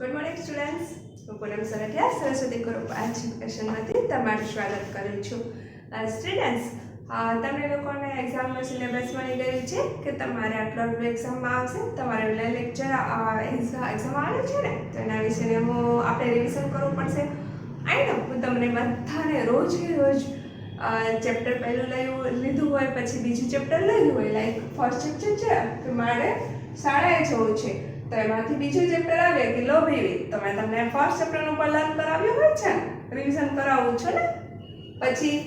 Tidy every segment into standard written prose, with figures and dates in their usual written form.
Good morning students, હું પૂનમ સરઠિયા Saraswati group એજ્યુકેશનમાંથી તમારું સ્વાગત કરું છું. સ્ટુડન્ટ્સ, તમને લોકોને એક્ઝામનો સિલેબસ મળી ગયું છે કે તમારે આટલો એક્ઝામમાં આવશે, તમારે લેક્ચર એક્ઝામ આવે છે ને, તો એના વિશે આપણે રિવિઝન કરવું પડશે. આઈ નો હું તમને બધાને રોજ ચેપ્ટર પહેલું લીધું હોય, પછી બીજું ચેપ્ટર લીધું હોય, લાઈક ફર્સ્ટ ચેપ્ટર છે કે મારે શાળાએ જવું છે, તો એમાંથી બીજું ચેપ્ટર આવે કે લોભ એવી, તો મેં તમને ફર્સ્ટ ચેપ્ટરનું પર લર્ન કરાવ્યું હોય છે ને, રિવિઝન કરાવું છું ને. પછી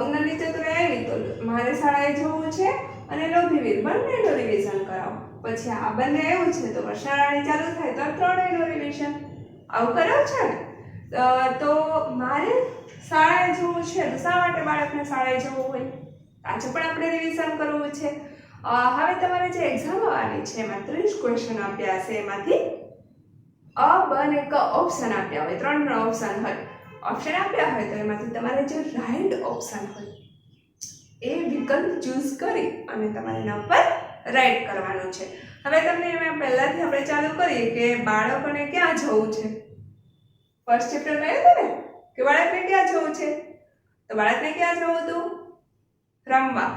ઉંદરની ચતુરાઈ આવી તો મારે શાળાએ જવું છે અને લોભીવીર બંનેનું રિવિઝન કરાવો. પછી આ બંને એવું છે તો શાળાની ચાલુ થાય તો ત્રણેયનું રિવિઝન આવું કરાવ છે ને. તો મારે શાળાએ જવું છે તો શા માટે બાળકને શાળાએ જવું હોય, આજે પણ આપણે રિવિઝન કરવું છે. હવે તમારે જે એક્ઝામ આવવાની છે એમાં 30 ક્વેશ્ચન આપ્યા હશે, એમાંથી અ બ અને ક ઓપ્શન આપ્યા હોય, ત્રણ ઓપ્શન હોય. ઓપ્શન આપ્યા હોય તો એમાંથી તમારે જે રાઈટ ઓપ્શન હોય એ વિકલ્પ ચૂઝ કરી અને તમારે એના પર રાઈટ કરવાનું છે. હવે તમને એમાં પહેલાથી આપણે ચાલુ કરીએ કે બાળકોને ક્યાં જવું છે. ફર્સ્ટ ચેપ્ટરમાં આવ્યું હતું ને કે બાળકને ક્યાં જવું છે, તો બાળકને ક્યાં જવું હતું? રમવા,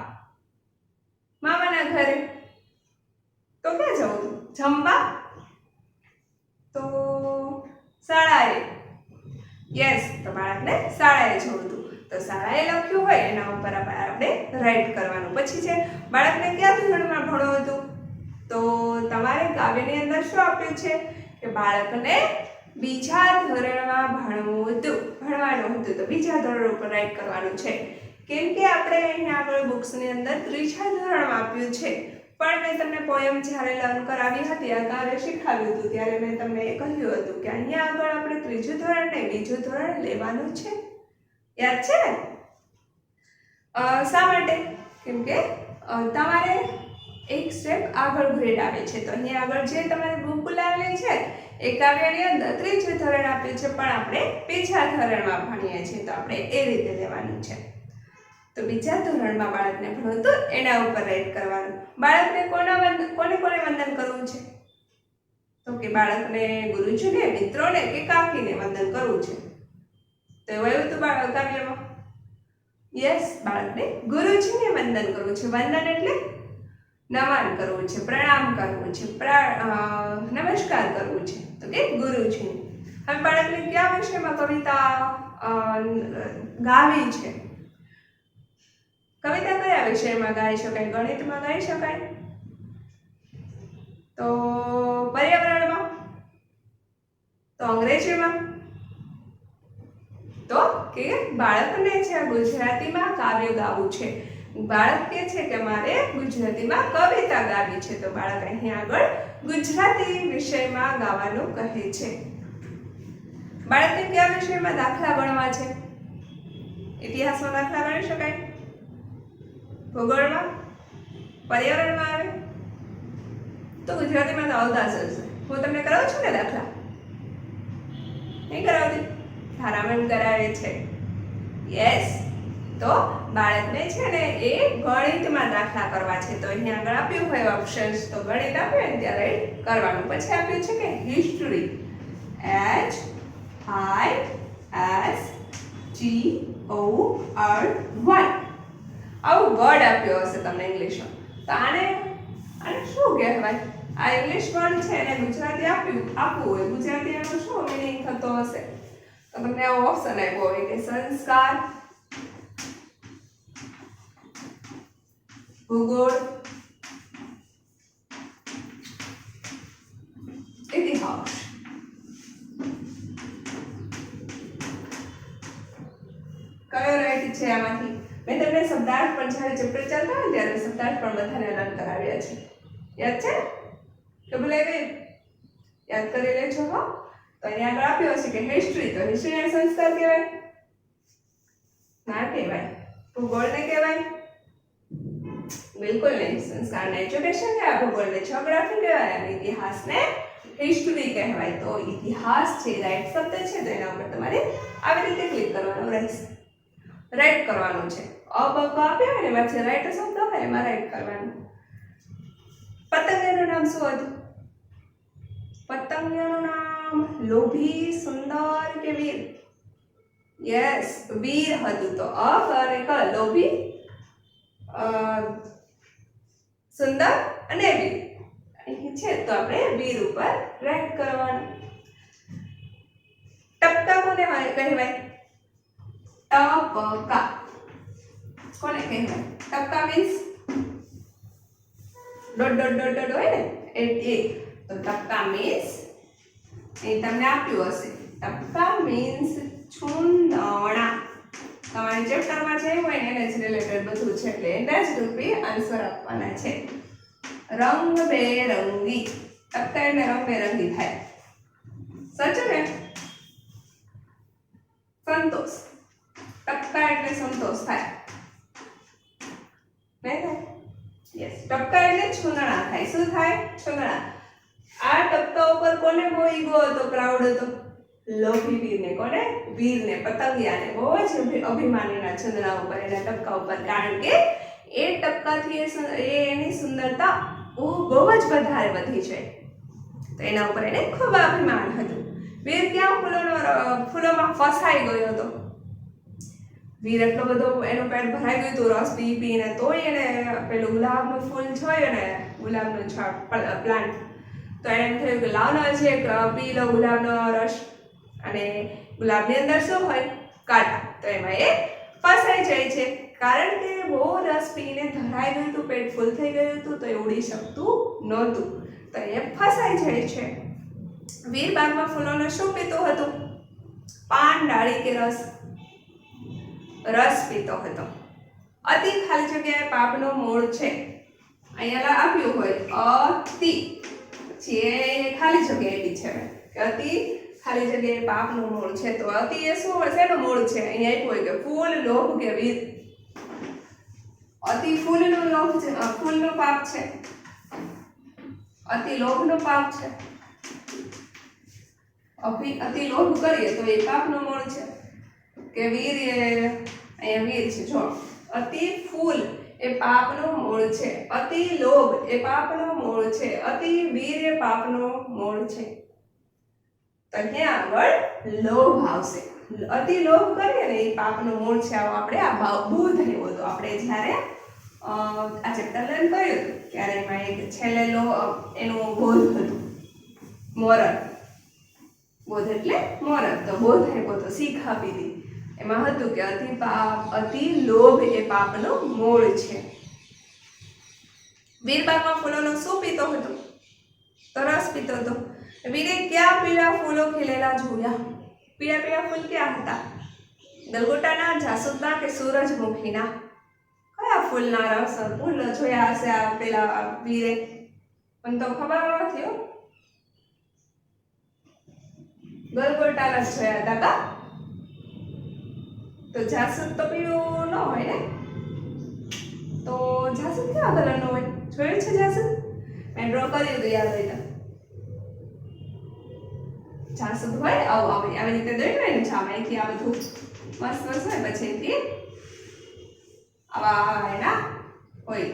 મામાના ઘરે. તો ક્યાં જવું હતું? જમવા, તો શાળાએ. યસ, તો બાળકને શાળાએ જવું હતું, તો શાળાએ લખ્યું હોય એના ઉપર આપણે રાઈટ કરવાનું. પછી છે બાળકને કયા ધોરણમાં ભણવું હતું, તો તમારે કાવ્યની અંદર શું આપ્યું છે કે બાળકને બીજા ધોરણમાં ભણવાનું હતું, તો બીજા ધોરણ ઉપર રાઈટ કરવાનું છે. કેમ કે આપણે અહીંયા આગળ બુક્સની અંદર ત્રીજા ધોરણમાં આપ્યું છે, પણ મેં તમને પોયમ જ્યારે લર્ન કરાવી હતી, આ કાર્ય શીખવ્યું હતું, ત્યારે મેં તમને કહ્યું હતું કે અહીંયા આગળ આપણે ત્રીજું ધોરણ ને બીજું ધોરણ લેવાનું છે. યાદ છે ને? શા માટે? કેમ કે તમારે એક સ્ટેપ આગળ ગ્રેડ આવે છે, તો અહીંયા આગળ જે તમારે બુક લાવેલી છે એ કાવ્યની અંદર ત્રીજું ધોરણ આપ્યું છે, પણ આપણે બીજા ધોરણમાં ભણીએ છીએ, તો આપણે એ રીતે લેવાનું છે. તો બીજા ધોરણમાં બાળકને ભણવું તો એના ઉપર રાઈટ કરવાનું. બાળકને કોને વંદન કરવું છે, તો કે બાળકને ગુરુજીને, મિત્રોને કે કાકીને વંદન કરવું છે. તો એવું હતું કાવ્યમાં. યસ, બાળકને ગુરુજીને વંદન કરવું છે. વંદન એટલે નમન કરવું છે, પ્રણામ કરવું છે, નમસ્કાર કરવું છે, તો કે ગુરુજીને. હવે બાળકને કયા વિષયમાં કવિતા ગાવી છે? કવિતા કયા વિષયમાં ગાઈ શકાય? ગણિતમાં ગાઈ શકાય, તો પર્યાવરણમાં, તો અંગ્રેજીમાં, તો કે બાળકને છે ગુજરાતીમાં કાવ્ય ગાવું છે. બાળક કે છે કે મારે ગુજરાતીમાં કવિતા ગાવી છે, તો બાળક અહીં આગળ ગુજરાતી વિષયમાં ગાવાનું કહે છે. બાળકને કયા વિષયમાં દાખલા ગણવા છે? ઇતિહાસમાં દાખલા ગણી શકાય, ભૂગોળમાં, પર્યાવરણમાં આવે, તો ગુજરાતીમાં તો આવતા જ હશે. હું તમને કરાવું છું ને દાખલા? નહીં કરાવતી? ધારામણ કરાવે છે. યસ, તો બાળકને છે ને એ ગણિતમાં દાખલા કરવા છે, તો અહીંયા આગળ આપ્યું હોય ઓપ્શન્સ, તો ગણિત આપ્યું ને ત્યારે કરવાનું. પછી આપ્યું છે કે હિસ્ટ્રી, HISTORY. આવું વર્ડ આપ્યો હશે તમને ઇંગ્લિશમાં, તો આને શું કહેવાય? આ ઇંગ્લિશ વર્ડ છે એને ગુજરાતી આપવું હોય, ગુજરાતી એનો શું મિનિંગ થતો હશે? તો તમને આવો ઓપ્શન આપ્યો હોય કે સંસ્કાર, ભૂગોળ, ઇતિહાસ. કયો રાઈટ છે આમાંથી? મેં તમને શબ્દાર્થ પણ જ્યારે ચેપ્ટર ચાલતા હોય ત્યારે શબ્દાર્થ પણ બધાને લર્ન કરાવ્યા છે. યાદ છે કે ભૂલાઈ ગઈ? યાદ કરી લેજો. હો, તો અહીંયા આગળ આપ્યો હશે કે હિસ્ટ્રી, તો હિસ્ટ્રીને સંસ્કાર કહેવાય? ના કહેવાય. ભૂગોળને કહેવાય? બિલકુલ નહીં. સંસ્કારને એજ્યુકેશન કહેવાય, ભૂગોળને જ્યોગ્રાફી કહેવાય, અને ઇતિહાસને હિસ્ટ્રી કહેવાય. તો ઇતિહાસ છે રાઈટ શબ્દ છે, તો એના ઉપર તમારે આવી રીતે ક્લિક કરવાનું રહેશે, રાઈટ કરવાનું છે. અ બ ક આપ્યા હોય ને એમાંથી રાઈટ શબ્દ હોય એમાં રાઈટ કરવાનું. પતંગિયાનું નામ શું હતું? પતંગિયાનું નામ લોભી, સુંદર કે વીર? યસ, વીર હતું. તો અ અને ક લોભી, સુંદર અને વીર અહીં છે, તો આપણે વીર ઉપર રેન્ક કરવાનું. ટપકા કોને કહેવાય? ટપકા કોને કહેવાય? ટપકા means dot dot dot dot હોય ને એ. તો ટપકા મીન્સ એ તમને આપ્યું હશે. ટપકા મીન્સ છુંદણા. તમારા ચેપ્ટરમાં જે હોય ને એને જ રિલેટેડ બધું છે, એટલે એના જ રૂપે આન્સર આપવાના છે. રંગબેરંગી. ટપકા એટલે રંગબેરંગી થાય. સાચું ને? સંતોષ. ટપકા એટલે સંતોષ થાય. નહીં થાય? યસ, ટપકા એટલે છુંદણા થાય. શું થાય? છુંદણા. આ ટપકા ઉપર કોને બહુ ઈગો હતો, પ્રાઉડ હતો? લોભી વીરને. કોને? વીરને, પતંગિયાને બહુ જ અભિમાનીના છુંદણા ઉપર, એના ટપકા ઉપર. કારણ કે એ ટપકાથી એની સુંદરતા બહુ જ વધારે વધી છે, તો એના ઉપર એને ખૂબ અભિમાન હતું. વીર ક્યાં ફૂલોમાં ફસાઈ ગયો હતો. વીર એટલો બધો એનું પેટ ભરાઈ ગયું હતું રસ પી પીને, તોય એને પેલું ગુલાબનું ફૂલ જોયું ને, ગુલાબનું પ્લાન્ટ, તો એને એમ થયું કે લાવનો છે પી લો ગુલાબનો રસ. અને ગુલાબની અંદર શું હોય? કાંટા. તો એમાં એ ફસાઈ જાય છે, કારણ કે બહુ રસ પીને ધરાઈ ગયું હતું, પેટ ફૂલ થઈ ગયું હતું, તો એ ઉડી શકતું નહોતું, તો એ ફસાઈ જાય છે. વીર બાગમાં ફૂલોને શું પીતો હતો? પાન, ડાળી કે રસ? રસ પીતો હતો. અતિ ખાલી જગ્યાએ પાપનો મૂળ છે. અહીંયા આપ્યું હોય અતિ, પછી એ ખાલી જગ્યાએ બી છે કે અતિ ખાલી જગ્યાએ પાપનું મૂળ છે. તો અતિ એ શું હોય? શેનું મૂળ છે? અહીંયા આપ્યું હોય કે ફૂલ, લોભ કે વીર? અતિ ફૂલનું લોભ છે, ફૂલનું પાપ છે. અતિ લોભનું પાપ છે. અતિ લોભ કરીએ તો એ પાપનું મૂળ છે. કે વીર એ અહીંયા વીર છે. જો અતિ ફૂલ એ પાપનું મૂળ છે, અતિ લોભ એ પાપનું મૂળ છે, અતિ વીર એ પાપનું મૂળ છે. તો ક્યાં આગળ લોભ આવશે. અતિ લોભ કરીએ ને એ પાપનું મૂળ છે. આવો આપણે આ બોધ લેવો હતો. આપણે જ્યારે આ ચેપ્ટર લર્ન કર્યું હતું ત્યારે એમાં એક છેલ્લે એનું બોધ હતું, મોરલ. બોધ એટલે મોરલ. તો બોધ આપ્યો તો, શીખ આપી હતી. એમાં હતું કે અતિ લોભ એ પાપનું મૂળ છે. વીરબાગમાં ફૂલોનો શું પીતો હતો? તો રસ પીતો હતો. વીરે ક્યાં પીળા ફૂલો ખીલેલા જોયા? પીળા પીળા ફૂલ ક્યાં હતા? ગલગોટાના, જાસૂદના કે સૂરજમુખીના? કયા ફૂલના રસ ફૂલ જોયા હશે આ પેલા વીરે? પણ તો ખબર નથી હો. ગલગોટાના જ જોયા હતા કા? તો જાસૂદ તો પીળું ન હોય ને, તો જાસૂદ કેવા કલરનો હોય? જોયું છે જાસૂદ? મેં ડ્રો કર્યું તો યાદ હોય તો. જાસૂદ હોય આવી રીતે દોરવાનું છે. આમાંથી આ બધું મસ્ત મસ્ત હોય, પછી એથી આવા એના હોય,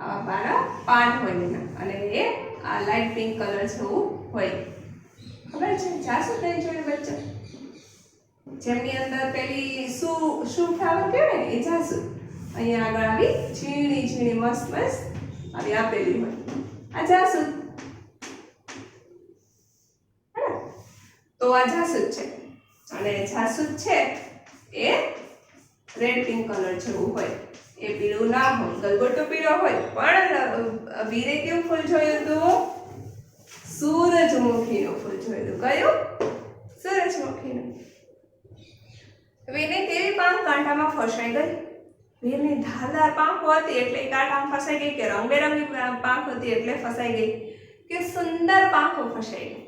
આવા પાન હોય એના, અને એ આ લાઇટ પિંક કલર જેવું હોય. ખબર છે? જાસૂદ નહીં જોયું બચ્ચા? જેમની અંદર પેલી શું ફ્લાવર કહેવાય ને, એ જાસૂદ. અહીંયા આગળ આવી ઝીણી ઝીણી મસ્ત મસ્ત આવી આપેલી હોય, આ જાસૂદ. તો આ જાસૂદ છે, અને જાસૂદ છે એ રેડ પિંક કલર જેવું હોય. એ પીળું ના હોય, ગલગોટો પીળો હોય, પણ વીરે કેવું ફૂલ જોયું હતું? સૂરજમુખીનું ફૂલ જોયું હતું. કયું? સૂરજમુખીનું. વીરને કેવી પાંખ કાંટામાં ફસાઈ ગઈ? વીરની ધારદાર પાંખો હતી એટલે કાંટામાં ફસાઈ ગઈ, કે રંગબેરંગી પાંખ હતી એટલે ફસાઈ ગઈ, કે સુંદર પાંખો ફસાઈ ગઈ?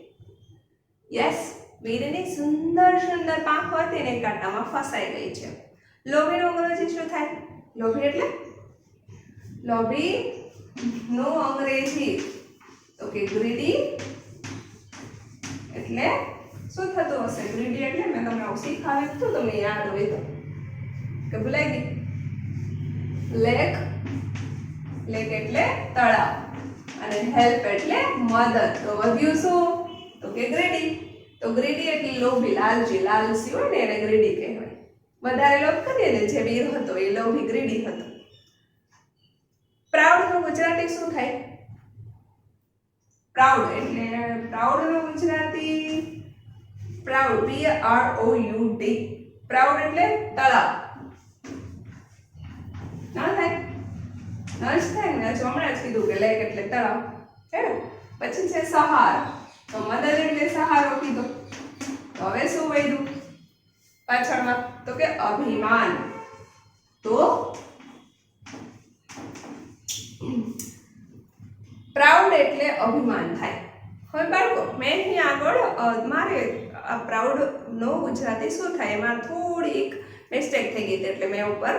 યસ, વીરની સુંદર સુંદર પાંખો હતી ને કાંટામાં ફસાઈ ગઈ છે. લોભીનું અંગ્રેજી શું થાય? લોભી એટલે લોભી નું અંગ્રેજી તો કે ગ્રીડી. એટલે શું થતું હશે? ગ્રીડી એટલે મેં તમને આવું શીખવાડ્યું હતું, તમને યાદ હોય તો, કે ભૂલાઈ ગઈ? લેક. લેક એટલે તળાવ, અને અને હેલ્પ એટલે મદદ. તો વધ્યું શું? તો કે ગ્રીડી. તો ગ્રીડી એટલે લોભી, લાલચી. લાલચી હોય ને એને ગ્રીડી કહેવાય. વધારે લોભ કરીએ ને, જે વીર હતો એ લોભી ગ્રીડી હતો. પ્રાઉડ નું ગુજરાતી શું થાય? પ્રાઉડ એટલે પ્રાઉડ નું ગુજરાતી પ્રાઉડ, PROUD. પ્રાઉડ એટલે તળાવ. ના થાય? ન જ થાય ને. હમણાં જ કીધું કે લેક એટલે તળાવ. હે ને? પછી છે સહાર. તો મદદ એટલે સહારો કીધો. તો હવે શું વધ્યું પાછળમાં? તો કે અભિમાન. તો પ્રાઉડ એટલે અભિમાન થાય. હવે બાળકો મેં અહીં આગળ મારે આ પ્રાઉડ નો ગુજરાતી શું થાય એમાં થોડીક મિસ્ટેક થઈ ગઈ હતી, એટલે મેં ઉપર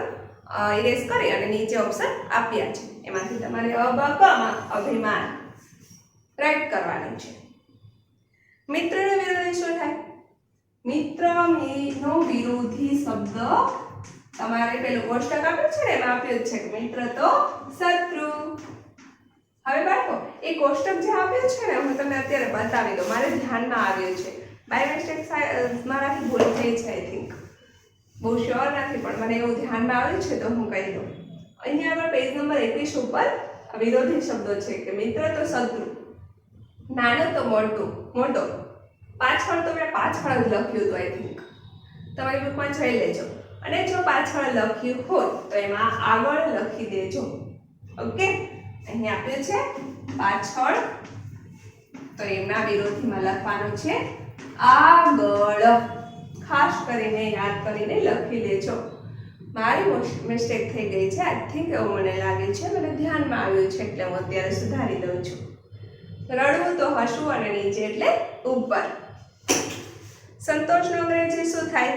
ઇરેઝ કરી અને નીચે ઓપ્શન આપ્યા છે. એમાંથી તમારે અબકમાં અભિમાન રાઈટ કરવાનું છે. મિત્રનો વિરોધી શું થાય? મિત્રનો વિરોધી શબ્દ તમારે પેલું કોષ્ટક આપ્યું છે ને એમાં આપ્યું છે કે મિત્ર તો શત્રુ. હવે બાળકો એ કોષ્ટક જે આપ્યું છે ને હું તમને અત્યારે બતાવી દઉં. મારે ધ્યાનમાં આવ્યું છે. બાય મિસ્ટેક મારાથી ભૂલ થઈ છે. આઈ થિંક બહુ શ્યોર નથી પણ મને એવું ધ્યાનમાં આવ્યું છે તો હું કહી દઉં. અહીંયા આગળ પેજ નંબર 21 ઉપર વિરોધી શબ્દો છે કે મિત્ર તો શત્રુ, નાનો તો મોટો. પાછળ તો મેં પાછળ જ લખ્યું હતું. આઈ થિંક તમારી બુકમાં જોઈ લેજો. અને જો પાછળ લખ્યું હોય તો એમાં આગળ લખી દેજો. ઓકે, અહીં આપ્યું છે પાછળ, તો એમના વિરોધીમાં લખવાનું છે આગળ. ખાસ કરીને યાદ કરીને લખી લેજો. મારી મિસ્ટેક થઈ ગઈ છે. આઈ થિંક એવું મને લાગે છે. મને ધ્યાનમાં આવ્યું છે એટલે હું અત્યારે સુધારી દઉં છું. રડવું તો હસવું અને નીચે એટલે ઉપર. સંતોષનો અંગ્રેજી શું થાય?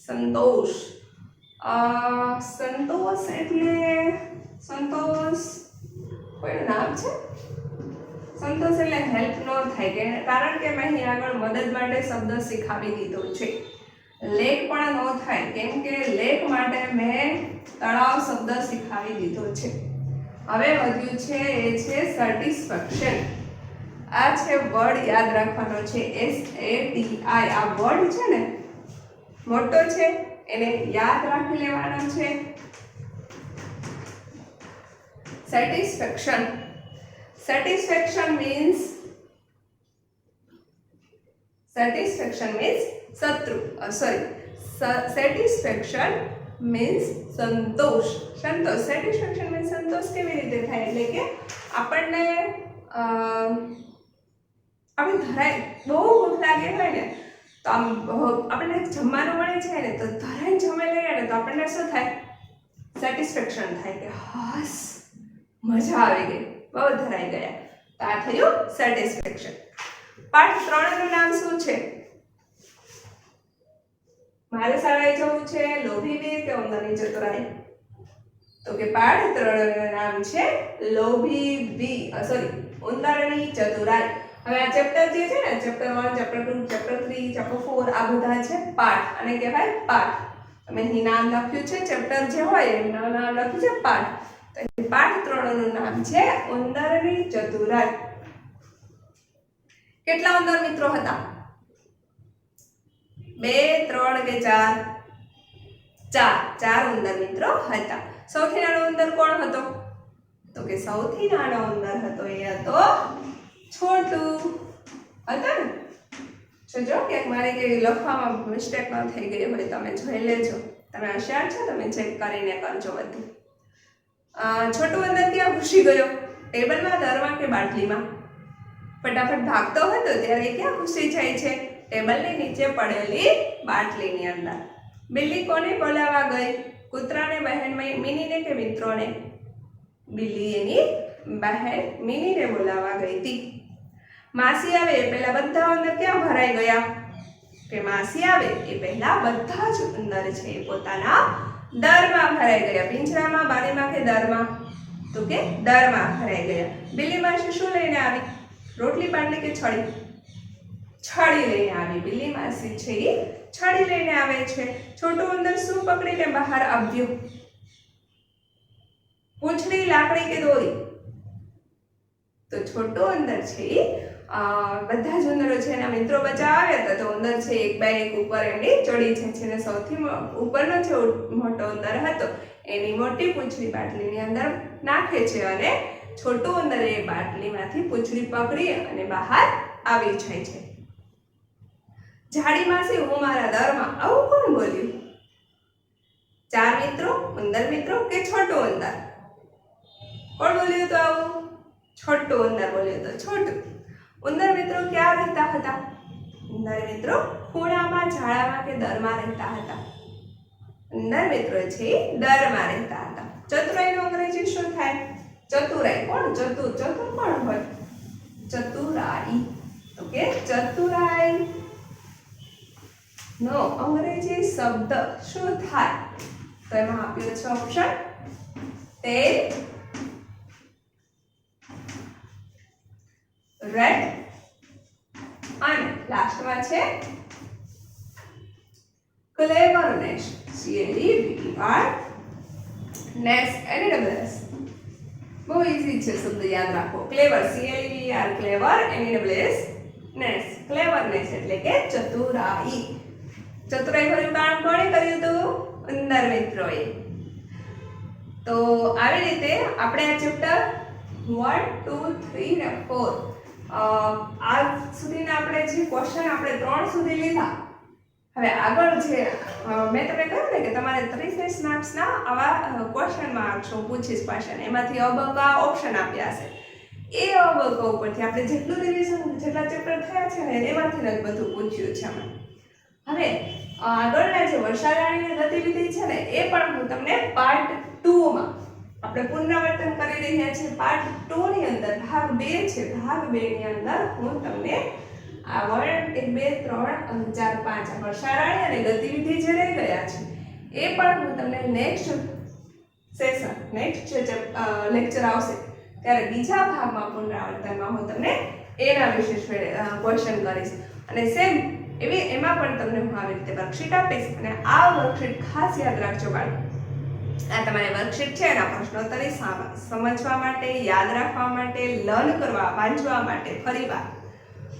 સંતોષ. સંતોષ એટલે સંતોષ કોઈનું નામ છે? સંતોષ એટલે હેલ્પ ન થાય કે કારણ કે મેં અહીં આગળ મદદ માટે શબ્દ શીખાવી દીધો છે. લેક પણ ન થાય કેમ કે લેક માટે મેં તળાવ શબ્દ શીખાવી દીધો છે. હવે વધ્યું છે એ છે સેટિસ્ફેક્શન. આ છે વર્ડ યાદ રાખવાનો છે SATI. આ વર્ડ છે ને મોટો છે એને યાદ રાખી લેવાનો છે. સેટિસ્ફેક્શન. સેટિસ્ફેક્શન means શત્રુ. સેટિસ્ફેક્શન means સંતોષ. સેટિસ્ફેક્શન means સંતોષ કેવી રીતે થાય? એટલે કે આપણને આપણે ધરાય બહુ ભૂખ લાગે હોય ને તો આમ આપણને જમવાનું મળે છે ને તો ધરાઈને જમી લઈએ ને તો આપણને શું થાય? સેટિસ્ફેક્શન થાય કે હાસ મજા આવી ગઈ, બહુ ધરાઈ ગયા. તો આ થયું સેટિસ્ફેક્શન. પાઠ 3 નું નામ શું છે? મારે શાળાએ જવું છે, લોભી વીર કે ઉંદરની ચતુરાઈ? તો કે પાઠ 3 નું નામ છે લોભી વીર ઉંદરની ચતુરાઈ. હવે આ ચેપ્ટર જે છે ને ચેપ્ટર 1, ચેપ્ટર 2, ચેપ્ટર 3, ચેપ્ટર 4 આ બધા છે પાઠ અને કહેવાય પાઠ. તમે અહીં નામ લખ્યું છે ચેપ્ટર જે હોય એનું નામ લખ્યું છે પાઠ. તો પાઠ 3 નું નામ છે ઉંદરની ચતુરાઈ. કેટલા ઉંદર મિત્રો હતા? 2, 3 કે 4? 4 ઉંદર મિત્રો હતા. સૌથી નાનો ઉંદર કોણ હતો? તો કે સૌથી નાનો ઉંદર હતો એ હતો છોટુ. હતા ને? જો કે મારી કે લખવામાં મિસ્ટેક ન થઈ ગઈ હોય તમે જોઈ લેજો. તમે હોશિયાર છો, તમે ચેક કરીને કરજો બધું. છોટુ ઉંદર ક્યાં ઘૂસી ગયો? ટેબલમાં, દરમાં કે બાટલીમાં? ફટાફટ ભાગતો હતો ત્યારે ક્યાં ઘૂસી જાય છે? ટેબલની નીચે પડેલી બાટલીની અંદર. બિલ્લી કોને બોલાવવા ગઈ? કૂતરાને, બહેન મિનીને કે મિત્રોને? બિલ્લી એની બહેન મિનીને બોલાવવા ગઈ હતી. માસી આવે એ પહેલા બધા ઉંદર ક્યાં ભરાઈ ગયા? કે માસી આવે એ પહેલા બધા જ ઉંદર છે એ પોતાના દરમાં ભરાઈ ગયા. પિંજરામાં, બારીમાં કે દરમાં? તો કે દરમાં ભરાઈ ગયા. બિલ્લી માસી શું લઈને આવી? રોટલી, પાટલી કે છડી? છડી લઈને આવી. બિલ્લી માસી છે એ છડી લઈને આવે છે. છોટું ઉંદર શું પકડીને બહાર આવ્યું? પૂંછડી, લાકડી કે દોરી? તો છોટું ઉંદર છે એ બધા જ ઉંદરો છે એના મિત્રો બચાવવા આવ્યા હતા. તો ઉંદર છે એક બાય એક ઉપર એમની ચડી જાય છે અને સૌથી ઉપરનો જે મોટો ઉંદર હતો એની મોટી પૂંછડી બાટલીની અંદર નાખે છે અને છોટું ઉંદર એ બાટલીમાંથી પૂંછડી પકડી અને બહાર આવી જાય છે. જાડી માસી હું મારા દરમાં, આવું કોણ બોલ્યું? 4 મિત્રો, ઉંદર મિત્રો કે છોટું ઉંદર? કોણ બોલ્યું તો આવું? છોટું ઉંદર બોલ્યું તો. છોટું ઉંદર મિત્રો ક્યાં રહેતા હતા? ઉંદર મિત્રો ખૂણામાં, ઝાડામાં કે દરમાં રહેતા હતા. ઉંદર મિત્રો છે દરમાં રહેતા હતા. ચતુરાઈનું અંગ્રેજી શું થાય? ચતુરાઈ. કોણ ચતુર? ચતુર કોણ હોય? ચતુરાઈ. ઓકે, ચતુરાઈ નો અંગ્રેજી શબ્દ શું થાય? તો એમાં આપ્યો છે ઓપ્શન ટેલ, રેડ અને લાસ્ટમાં છે ક્લેવરનેસ. CLEVER નેસ NESS. બહુ ઈઝી છે શબ્દ યાદ રાખો. ક્લેવર CLEVER ક્લેવર NESS નેસ. ક્લેવરનેસ એટલે કે ચતુરાઈ. ચતુરાઈ ભર્યું કામ કોણે કર્યું હતું? ઉંદર મિત્રોએ. તો આવી રીતે આપણે આ ચેપ્ટર 1, 2, 3 ને 4 આજ સુધીના આપણે જે ક્વેશ્ચન આપણે 3 સુધી લીધા. હવે આગળ જે મેં તમને કહ્યું ને કે તમારે 30 માર્ક્સના આવા ક્વેશ્ચન માર્ક્સ હું પૂછીશ ક્વેશ્ચન, એમાંથી અબકા ઓપ્શન આપ્યા હશે. એ અબકા ઉપરથી આપણે જેટલું રિવિઝન, જેટલા ચેપ્ટર થયા છે ને એમાંથી જ બધું પૂછ્યું છે અમે. હવે આગળના જે વર્ષારાણીની ગતિવિધિ છે ને એ પણ હું તમને પાર્ટ 2 માં આપણે પુનરાવર્તન કરી રહ્યા છીએ. પાર્ટ 2 ની અંદર ભાગ 2 છે. ભાગ 2 ની અંદર હું તમને આ 1, 2, 3 અને 4, 5 વર્ષારાણી અને ગતિવિધિ જે રહી ગયા છે એ પણ હું તમને નેક્સ્ટ સેશન, નેક્સ્ટ જે લેક્ચર આવશે ત્યારે બીજા ભાગમાં પુનરાવર્તનમાં હું તમને એના વિશે ક્વેશ્ચન કરીશ. અને સેમ એમાં પણ તમને હું આવી રીતે વર્કશીટ આપીશ. અને આ વર્કશીટ ખાસ યાદ રાખજો બાળકો. આ તમારી વર્કશીટ છે એના પ્રશ્નોત્તરી સમજવા માટે, યાદ રાખવા માટે, લર્ન કરવા, વાંચવા માટે, ફરીવાર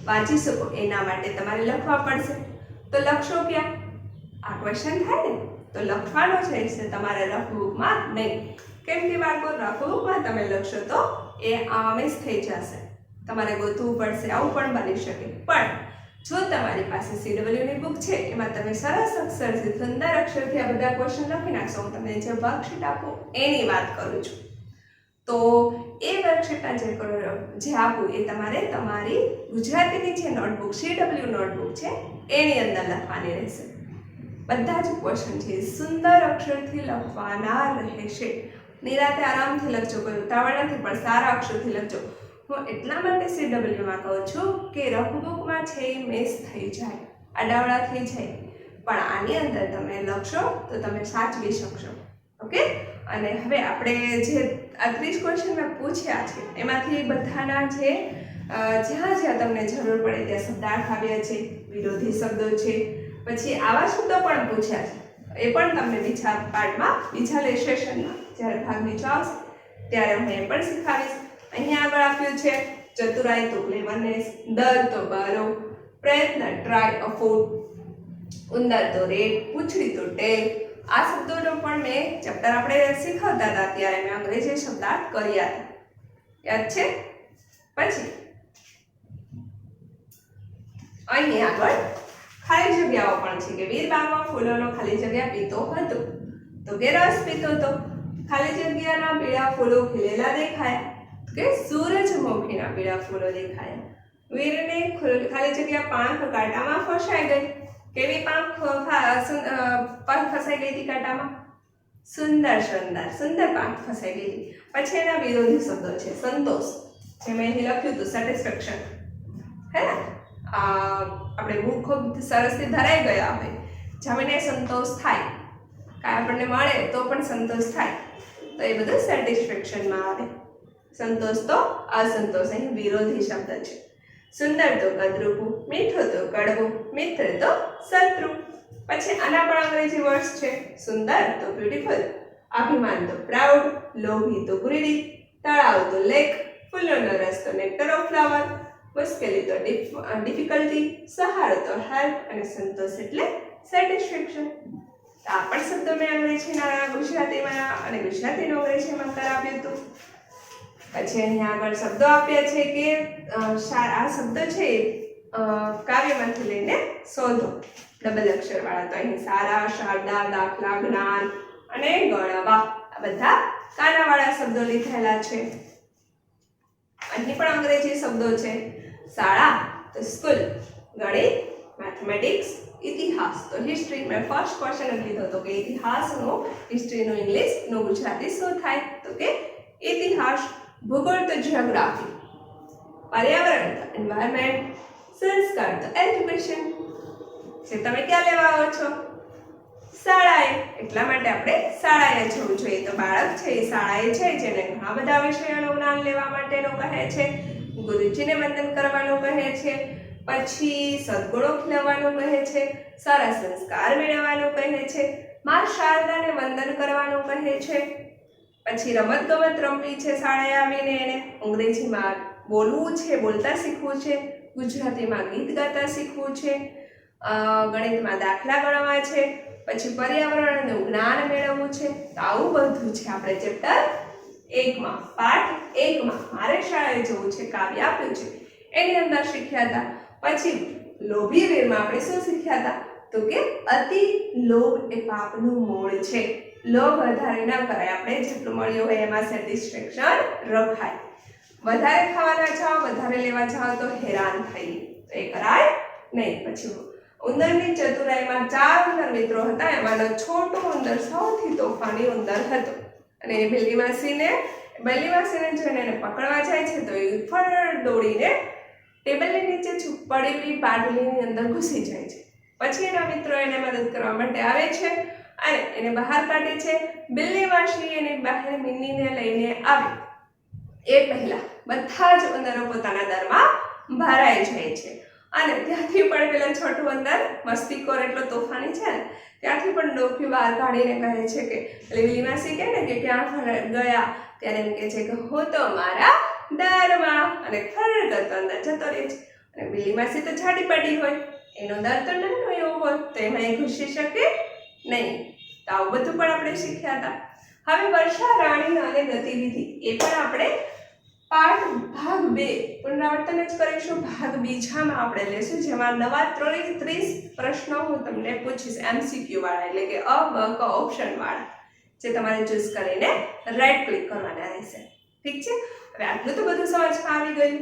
વાંચી શકો એના માટે તમારે લખવા પડશે. તો લખશો ક્યાં? આ ક્વેશ્ચન થાય ને તો લખવાનો છે તમારે રફબુકમાં નહીં. કેમ કે બાળકો રફબુકમાં તમે લખશો તો એ આમેજ થઈ જશે, તમારે ગોતવું પડશે, આવું પણ બની શકે. પણ જો તમારી પાસે CW ની બુક છે એમાં તમે સરસ અક્ષરથી, સુંદર અક્ષરથી આ બધા ક્વેશ્ચન લખી નાખશો. હું તમને જે વર્કશીટ આપું એની વાત કરું છું. તો એ વર્કશીટના જે આપું એ તમારે તમારી ગુજરાતીની જે નોટબુક CW નોટબુક છે એની અંદર લખવાની રહેશે. બધા જ ક્વેશ્ચન છે સુંદર અક્ષરથી લખવાના રહેશે. નિરાતે આરામથી લખજો, કોઈ ઉતાવળ નથી, પણ સારા અક્ષરથી લખજો. હું એટલા માટે CWમાં કહું છું કે રફબુકમાં છે એ મિસ થઈ જાય, આડાવડા થઈ જાય, પણ આની અંદર તમે લખશો તો તમે સાચવી શકશો. ઓકે. અને હવે આપણે જે આ 30 ક્વેશ્ચન મેં પૂછ્યા છે એમાંથી બધાના જે જ્યાં જ્યાં તમને જરૂર પડે ત્યાં શબ્દાર્થ આવ્યા છે, વિરોધી શબ્દો છે, પછી આવા શબ્દો પણ પૂછ્યા છે. એ પણ તમને બીજા પાર્ટમાં, બીજા સેશનમાં જ્યારે ભાગ બીજો આવશે ત્યારે હું એ પણ શીખવાડીશ. અહીંયા આગળ આપ્યું છે ચતુરાઈ તો ક્લેવરનેસ, દર તો બારો, પ્રયત્ન ટ્રાય, અફોર્ડ, ઉંદર તો રેડ, પૂંછડી તો ટેલ. આ શબ્દોનો પણ મેં ચેપ્ટર આપણે શીખવતા હતા ત્યારે મેં અંગ્રેજી શબ્દાર્થ કર્યા હતા, યાદ છે? પછી અહીં આગળ ખાલી જગ્યાઓ પણ છે કે વીરબાગમાં ફૂલોનો ખાલી જગ્યા પીતો હતો તો કે રસ પીતો હતો. ખાલી જગ્યાના પીળા ફૂલો ખીલેલા દેખાયા કે સૂરજમુખીના પીળા ફૂલો દેખાયા. વીરને ખાલી જગ્યા પાંખ કાંટામાં ફસાઈ ગઈ. કેવી પાંખ ફસાઈ ગઈ હતી કાંટામાં? સુંદર સુંદર સુંદર પાંખ ફસાઈ ગઈ હતી. પછી એના વિરોધી શબ્દો છે સંતોષ, જે મેં અહીં લખ્યું હતું સેટિસ્ફેક્શન, હે ને? આપણે બહુ ખૂબ સરસથી ધરાઈ ગયા હોય, જમીને સંતોષ થાય, કાંઈ આપણને મળે તો પણ સંતોષ થાય, તો એ બધું સેટિસ્ફેક્શનમાં આવે. સંતોષ તો અસંતોષ અહીં વિરોધી શબ્દ છે. સુંદર તો કદરૂપું, મીઠું તો કડવું, મિત્ર તો શત્રુ. પછી આના પણ અંગ્રેજી વર્ડ્સ છે. સુંદર તો બ્યુટીફુલ, અભિમાન તો પ્રાઉડ, લોભી તો ગ્રીડી, તળાવ તો લેક, ફૂલોનો રસ તો નેક્ટર ઓફ ફ્લાવર, મુશ્કેલી તો ડિફિકલ્ટી, સહારો તો હેલ્પ અને સંતોષ એટલે સેટિસ્ફેક્શન. આ પણ શબ્દો મેં અંગ્રેજીના ગુજરાતીમાં અને ગુજરાતીનો અંગ્રેજીમાં કરાવ્યું હતું. પછી અહીંયા આગળ શબ્દો આપ્યા છે કે આ શબ્દો છે કાવ્યમાંથી લઈને શોધો, ડબલ અક્ષર વાળા. તો અહીં સારા, શારદા, દાખલા, જ્ઞાન અને ગણવા આ બધા કાનાવાળા શબ્દો લીધેલા છે. અહીં પણ અંગ્રેજી શબ્દો છે. શાળા તો સ્કૂલ, ગણિત મેથમેટિક્સ, ઇતિહાસ તો હિસ્ટ્રી. મેં ફર્સ્ટ ક્વેશ્ચન જ લીધો હતો કે ઇતિહાસનો હિસ્ટ્રીનું ઇંગ્લિશનું ગુજરાતી શું થાય, તો કે ઇતિહાસ. ભૂગોળ તો જીઓગ્રાફી, પર્યાવરણ તો એન્વાયરમેન્ટ, સંસ્કાર તો એજ્યુકેશન. જે તમે ક્યાં લેવા આવો છો? શાળાએ. એટલા માટે આપણે શાળાએ જવું જોઈએ. તો બાળક છે એ શાળાએ છે જેને ઘણા બધા વિષયોનું જ્ઞાન લેવા માટેનું કહે છે, ગુરુજીને વંદન કરવાનું કહે છે, પછી સદગુણો ખીલવવાનું કહે છે, સારા સંસ્કાર મેળવવાનું કહે છે, મા શારદાને વંદન કરવાનું કહે છે, પછી રમત ગમત રમવી છે શાળાએ આવીને, એને અંગ્રેજીમાં બોલવું છે, બોલતા શીખવું છે, ગુજરાતીમાં ગીત ગાતા શીખવું છે, ગણિતમાં દાખલા ગણવા છે, પછી પર્યાવરણનું જ્ઞાન મેળવવું છે. તો આવું બધું છે આપણે ચેપ્ટર 1માં પાઠ 1માં મારે શાળાએ જવું છે કાવ્ય આપ્યું છે એની અંદર શીખ્યા હતા. પછી લોભી વીરમાં આપણે શું શીખ્યા હતા, તો કે અતિ લોભ એ પાપનું મૂળ છે. લોભ વધારે ન કરાય. આપણે જેટલું મળ્યું હોય એમાં સેટિસ્ફેક્શન રખાય. વધારે ખાવાના જાઓ, વધારે લેવા જાઓ તો હેરાન થઈ, તો એ કરાય નહીં. પછી ઉંદરની ચતુરાઈમાં 4 ઉંદર મિત્રો હતા. એમાંનો છોટો ઉંદર સૌથી તોફાની ઉંદર હતો અને બિલ્લી માસીને જોઈને એને પકડવા જાય છે તો એ ફળ દોડીને ટેબલની નીચે પડેલી પાટલીની અંદર ઘૂસી જાય છે. પછી એના મિત્રો એને મદદ કરવા માટે આવે છે અને એને બહાર કાઢે છે. બિલ્લી માસી એની બહાર મિનીને લઈને આવે એ પહેલા બધા જ ઉંદરો પોતાના દરમાં ભરાઈ જાય છે અને ત્યાંથી પણ પેલા છોટું ઉંદર મસ્તીખોર એટલો તોફાની છે ને, ત્યાંથી પણ ડોક્યુ બહાર કાઢીને કહે છે કે બિલ્લી માસી કહે ને કે ક્યાં ગયા, ત્યારે એમ કહે છે કે હું તો મારા દરમાં, અને ખરેખર અંદર જતો રહે છે. અને બિલ્લી માસી તો છાડી પડી હોય, એનો દર તો નાનો એવો હોય તો એમાં એ ઘૂસી શકે નહીં. તો આવું બધું પણ આપણે શીખ્યા હતા. હવે વર્ષા રાણી અને ગતિવિધિ એ પણ આપણે પાઠ ભાગ 2 પુનરાવર્તન જ કરીશું. ભાગ બીજામાં આપણે લેશું, જેમાં નવા 30 પ્રશ્નો હું તમને પૂછીશ, MCQ વાળા, એટલે કે અ બ ક ઓપ્શન વાળા, જે તમારે ચૂઝ કરીને રાઈટ ક્લિક કરવાના રહેશે. ઠીક છે? હવે આટલું તો બધું સમજમાં આવી ગયું.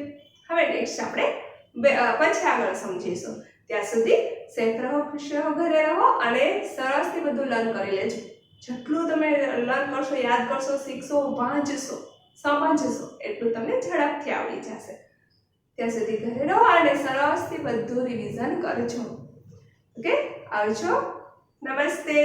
હવે નેક્સ્ટ આપણે પછી આગળ સમજીશું. ત્યાં સુધી સેફ રહો, ખુશ રહો, ઘરે રહો અને સરસથી બધું લર્ન કરી લેજો. જેટલું તમે લર્ન કરશો, યાદ કરશો, શીખશો, વાંચશો, સમજશો એટલું તમને ઝડપથી આવડી જશે. ત્યાં સુધી ઘરે રહો અને સરસથી બધું રિવિઝન કરજો. ઓકે, આવજો. નમસ્તે.